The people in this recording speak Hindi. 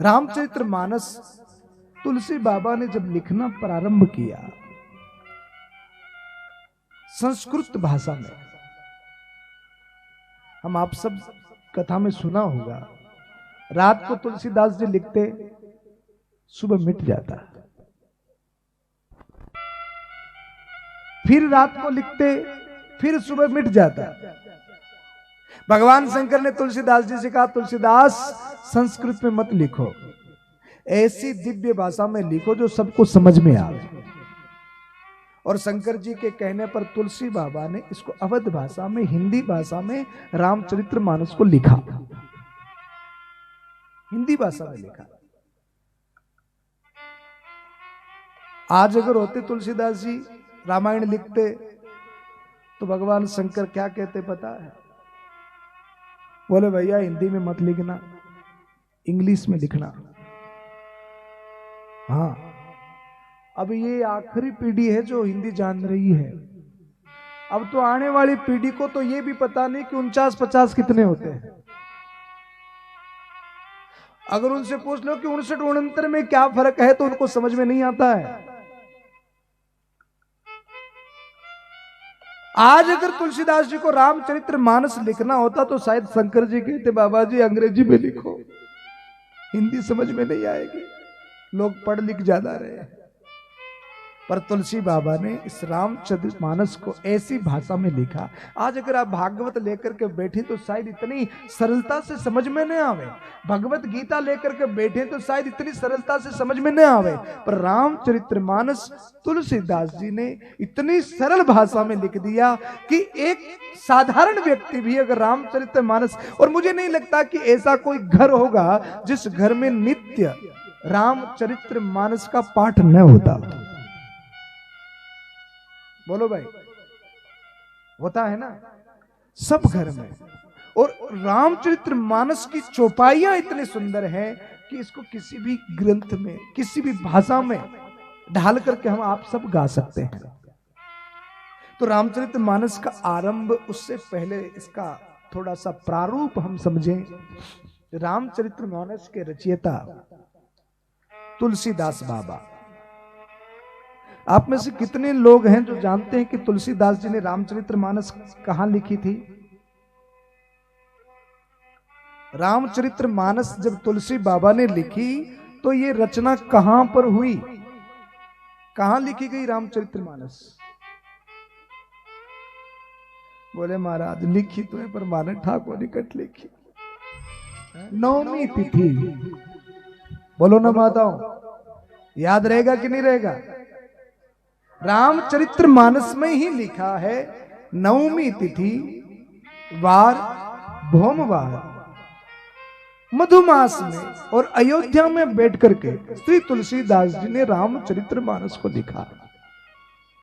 रामचरित्र मानस तुलसी बाबा ने जब लिखना प्रारंभ किया संस्कृत भाषा में, हम आप सब कथा में सुना होगा, रात को तुलसीदास जी लिखते, सुबह मिट जाता, फिर रात को लिखते, फिर सुबह मिट जाता। भगवान शंकर ने तुलसीदास जी से कहा, तुलसीदास संस्कृत में मत लिखो, ऐसी दिव्य भाषा में लिखो जो सबको समझ में आए। और शंकर जी के कहने पर तुलसी बाबा ने इसको अवध भाषा में, हिंदी भाषा में रामचरित्र मानस को लिखा, हिंदी भाषा में लिखा। आज अगर होते तुलसीदास जी रामायण लिखते तो भगवान शंकर क्या कहते पता है? बोले भैया हिंदी में मत लिखना, इंग्लिश में लिखना। हाँ, अब ये आखिरी पीढ़ी है जो हिंदी जान रही है। अब तो आने वाली पीढ़ी को तो ये भी पता नहीं कि 49-50 कितने होते हैं। अगर उनसे पूछ लो कि 59-69 में क्या फर्क है तो उनको समझ में नहीं आता है। आज अगर तुलसीदास जी को रामचरित्र मानस लिखना होता तो शायद शंकर जी कहते, बाबा जी अंग्रेजी में लिखो, हिंदी समझ में नहीं आएगी, लोग पढ़ लिख ज्यादा रहे हैं। पर तुलसी बाबा ने इस रामचरित्र मानस को ऐसी भाषा में लिखा, आज अगर आप भागवत लेकर के बैठे तो शायद इतनी सरलता से समझ में नहीं आवे, भगवत गीता लेकर के बैठे तो शायद इतनी सरलता से समझ में नहीं आवे, पर रामचरित्र मानस तुलसीदास जी ने इतनी सरल भाषा में लिख दिया कि एक साधारण व्यक्ति भी अगर रामचरित्र मानस, और मुझे नहीं लगता कि ऐसा कोई घर होगा जिस घर में नित्य रामचरित्र मानस का पाठ न होता। बोलो भाई, होता है ना सब घर में। और रामचरित्र मानस की चौपाइयां इतनी सुंदर हैं कि इसको किसी भी ग्रंथ में, किसी भी भाषा में ढाल करके हम आप सब गा सकते हैं। तो रामचरित्र मानस का आरंभ, उससे पहले इसका थोड़ा सा प्रारूप हम समझें। रामचरित्र मानस के रचयिता तुलसीदास बाबा। आप में से कितने लोग हैं जो जानते हैं कि तुलसीदास जी ने रामचरित्र मानस कहां लिखी थी? रामचरित्र मानस जब तुलसी बाबा ने लिखी तो ये रचना कहां पर हुई, कहां लिखी गई रामचरित्र मानस? बोले महाराज लिखी तो है पर मानक ठाकुर निकट लिखी, नवमी तिथि। बोलो ना माताओं, याद रहेगा कि नहीं रहेगा? रामचरित्र मानस में ही लिखा है, नवमी तिथि वार भौमवार मधुमास में और अयोध्या में बैठ करके श्री तुलसीदास जी ने रामचरित्र मानस को लिखा।